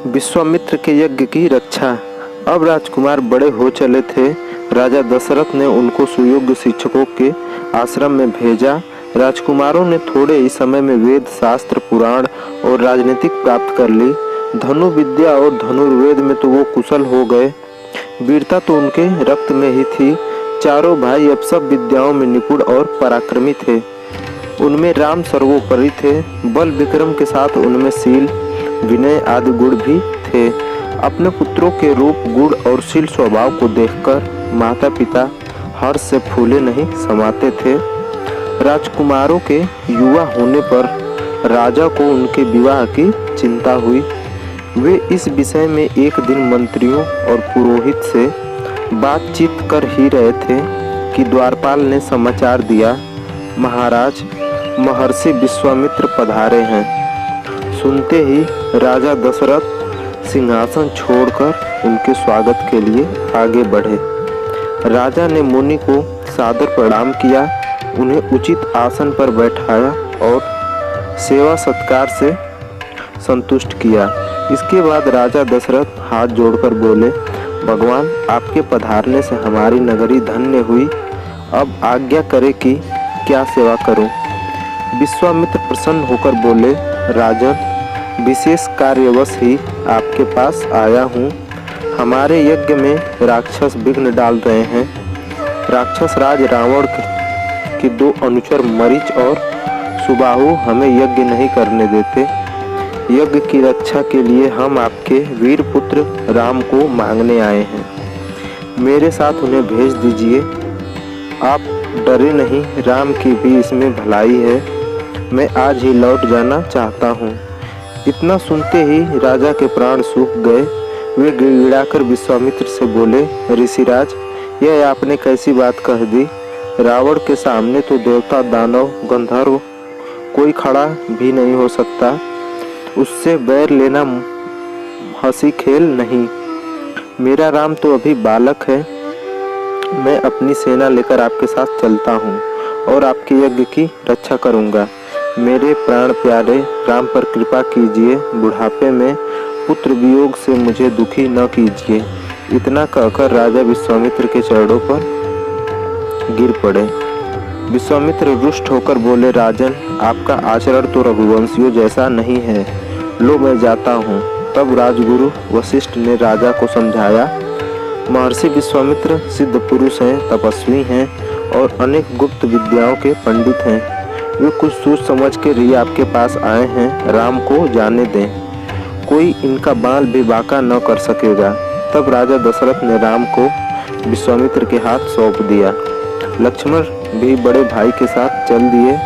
विश्वामित्र के यज्ञ की रक्षा। अब राजकुमार बड़े हो चले थे। राजा दशरथ ने उनको सुयोग्य शिक्षकों के आश्रम में भेजा। राजकुमारों ने थोड़े ही समय में वेद, शास्त्र, पुराण और राजनीतिक प्राप्त कर ली। धनु विद्या और धनुर्वेद में तो वो कुशल हो गए। वीरता तो उनके रक्त में ही थी। चारों भाई अब सब विद्याओं में निपुण और पराक्रमी थे। उनमें राम सर्वोपरि थे। बल विक्रम के साथ उनमें शील, विनय आदि गुण भी थे। अपने पुत्रों के रूप, गुण और शील स्वभाव को देखकर माता पिता हर्ष से फूले नहीं समाते थे। राजकुमारों के युवा होने पर राजा को उनके विवाह की चिंता हुई। वे इस विषय में एक दिन मंत्रियों और पुरोहित से बातचीत कर ही रहे थे कि द्वारपाल ने समाचार दिया, महाराज महर्षि विश्वामित्र पधारे हैं। सुनते ही राजा दशरथ सिंहासन छोड़कर उनके स्वागत के लिए आगे बढ़े। राजा ने मुनि को सादर प्रणाम किया, उन्हें उचित आसन पर बैठाया और सेवा सत्कार से संतुष्ट किया। इसके बाद राजा दशरथ हाथ जोड़कर बोले, भगवान आपके पधारने से हमारी नगरी धन्य हुई। अब आज्ञा करे कि क्या सेवा करूं? विश्वामित्र प्रसन्न होकर बोले, राजन विशेष कार्यवश ही आपके पास आया हूँ। हमारे यज्ञ में राक्षस विघ्न डाल रहे हैं। राक्षस राज रावण के 2 अनुचर मरीच और सुबाहु हमें यज्ञ नहीं करने देते। यज्ञ की रक्षा के लिए हम आपके वीर पुत्र राम को मांगने आए हैं। मेरे साथ उन्हें भेज दीजिए। आप डरे नहीं, राम की भी इसमें भलाई है। मैं आज ही लौट जाना चाहता हूँ। इतना सुनते ही राजा के प्राण सूख गए। वे गिड़गिड़ाकर विश्वामित्र से बोले, ऋषिराज यह आपने कैसी बात कह दी? रावण के सामने तो देवता, दानव, गंधर्व कोई खड़ा भी नहीं हो सकता। उससे बैर लेना हंसी खेल नहीं। मेरा राम तो अभी बालक है। मैं अपनी सेना लेकर आपके साथ चलता हूँ और आपके यज्ञ की रक्षा करूँगा। मेरे प्राण प्यारे राम पर कृपा कीजिए। बुढ़ापे में पुत्र वियोग से मुझे दुखी न कीजिए। इतना कहकर राजा विश्वामित्र के चरणों पर गिर पड़े। विश्वामित्र रुष्ट होकर बोले, राजन आपका आचरण तो रघुवंशियों जैसा नहीं है। लो मैं जाता हूँ। तब राजगुरु वशिष्ठ ने राजा को समझाया, महर्षि विश्वामित्र सिद्ध पुरुष हैं, तपस्वी हैं और अनेक गुप्त विद्याओं के पंडित हैं। वे कुछ सोच समझ के ही आपके पास आए हैं। राम को जाने दें, कोई इनका बाल भी बांका न कर सकेगा। तब राजा दशरथ ने राम को विश्वामित्र के हाथ सौंप दिया। लक्ष्मण भी बड़े भाई के साथ चल दिए।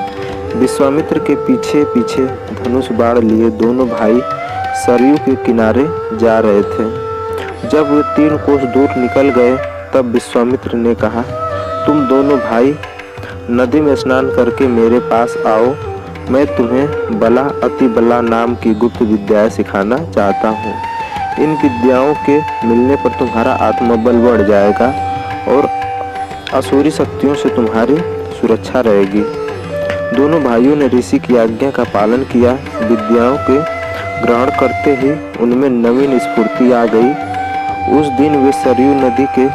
विश्वामित्र के पीछे पीछे धनुष बाण लिए दोनों भाई सरयू के किनारे जा रहे थे। जब वे 3 कोस दूर निकल गए तब विश्वामित्र ने कहा, तुम दोनों भाई नदी में स्नान करके मेरे पास आओ। मैं तुम्हें बला अति बला नाम की गुप्त विद्याएं सिखाना चाहता हूँ। इन विद्याओं के मिलने पर तुम्हारा आत्मबल बढ़ जाएगा और असुरी शक्तियों से तुम्हारी सुरक्षा रहेगी। दोनों भाइयों ने ऋषि की आज्ञा का पालन किया। विद्याओं के ग्रहण करते ही उनमें नवीन स्फूर्ति आ गई। उस दिन वे सरयू नदी के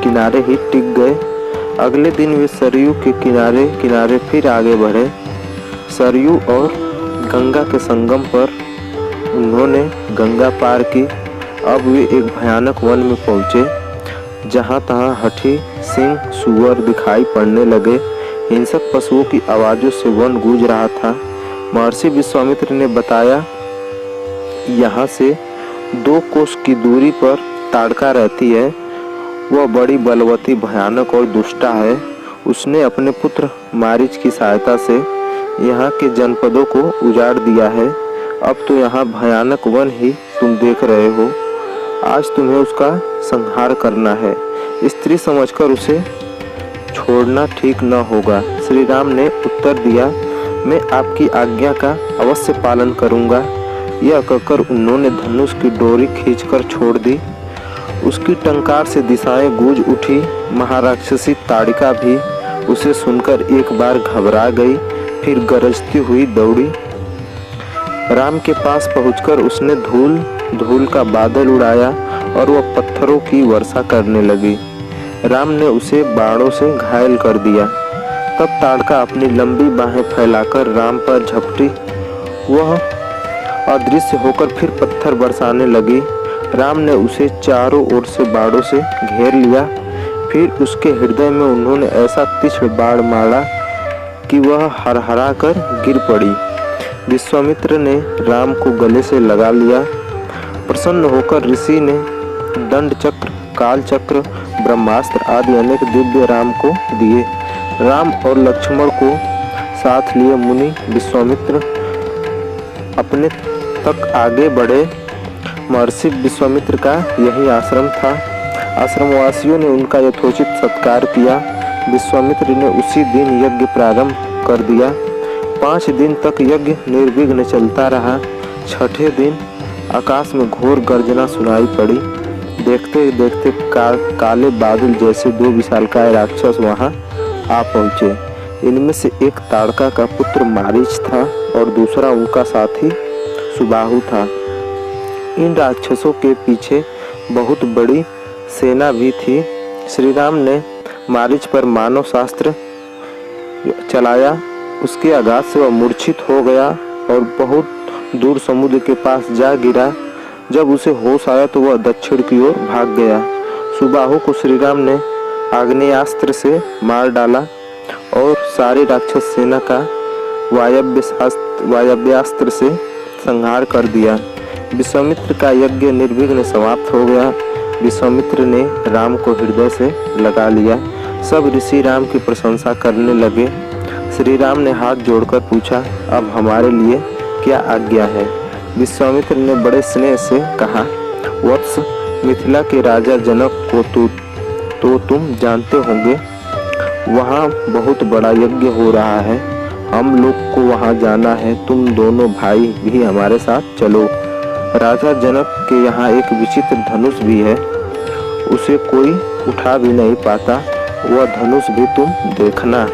किनारे ही टिक गए। अगले दिन वे सरयू के किनारे किनारे फिर आगे बढ़े। सरयू और गंगा के संगम पर उन्होंने गंगा पार की। अब वे एक भयानक वन में पहुँचे। जहाँ तहाँ हाथी, सिंह, सूअर दिखाई पड़ने लगे। हिंसक पशुओं की आवाज़ों से वन गूंज रहा था। महर्षि विश्वामित्र ने बताया, यहाँ से 2 कोस की दूरी पर ताड़का रहती है। वह बड़ी बलवती, भयानक और दुष्टा है। उसने अपने पुत्र मारीच की सहायता से यहाँ के जनपदों को उजाड़ दिया है। अब तो यहाँ भयानक वन ही तुम देख रहे हो। आज तुम्हें उसका संहार करना है। स्त्री समझकर उसे छोड़ना ठीक न होगा। श्री राम ने उत्तर दिया, मैं आपकी आज्ञा का अवश्य पालन करूँगा। यह कहकर उन्होंने धनुष की डोरी खींचकर छोड़ दी। उसकी टंकार से दिशाएं गूंज उठी। महाराक्षसी ताड़िका भी उसे सुनकर एक बार घबरा गई, फिर गरजती हुई दौड़ी। राम के पास पहुंचकर उसने धूल धूल का बादल उड़ाया और वह पत्थरों की वर्षा करने लगी। राम ने उसे बाणों से घायल कर दिया। तब ताड़का अपनी लंबी बाहें फैलाकर राम पर झपटी। वह अदृश्य होकर फिर पत्थर बरसाने लगी। राम ने उसे चारों ओर से बाणों से घेर लिया। फिर उसके हृदय में उन्होंने ऐसा तीक्ष्ण बाण मारा कि वह हरहरा कर गिर पड़ी। विश्वामित्र ने राम को गले से लगा लिया। प्रसन्न होकर ऋषि ने दंड चक्र, काल चक्र, ब्रह्मास्त्र आदि अनेक दिव्य राम को दिए। राम और लक्ष्मण को साथ लिए मुनि विश्वामित्र अपने तक आगे बढ़े। महर्षि विश्वामित्र का यही आश्रम था। आश्रमवासियों ने उनका यथोचित सत्कार किया। विश्वामित्र ने उसी दिन यज्ञ प्रारंभ कर दिया। 5 दिन तक यज्ञ निर्विघ्न चलता रहा। 6ठे दिन आकाश में घोर गर्जना सुनाई पड़ी। देखते देखते काले बादल जैसे 2 विशालकाय राक्षस वहां आ पहुंचे। इनमें से एक ताड़का का पुत्र मारीच था और दूसरा उनका साथी सुबाहु था। इन राक्षसों के पीछे बहुत बड़ी सेना भी थी। श्री राम ने मारीच पर मानव शास्त्र चलाया। उसके आघात से वह मूर्छित हो गया और बहुत दूर समुद्र के पास जा गिरा। जब उसे होश आया तो वह दक्षिण की ओर भाग गया। सुबाहु को श्री राम ने आग्नेयास्त्र से मार डाला और सारी राक्षस सेना का वायव्यास्त्र से संहार कर दिया। विश्वामित्र का यज्ञ निर्विघ्न समाप्त हो गया। विश्वामित्र ने राम को हृदय से लगा लिया। सब ऋषि राम की प्रशंसा करने लगे। श्री राम ने हाथ जोड़कर पूछा, अब हमारे लिए क्या आज्ञा है? विश्वामित्र ने बड़े स्नेह से कहा, वत्स, मिथिला के राजा जनक को तो तुम जानते होंगे। वहाँ बहुत बड़ा यज्ञ हो रहा है। हम लोग को वहाँ जाना है। तुम दोनों भाई भी हमारे साथ चलो। राजा जनक के यहाँ एक विचित्र धनुष भी है। उसे कोई उठा भी नहीं पाता। वह धनुष भी तुम देखना।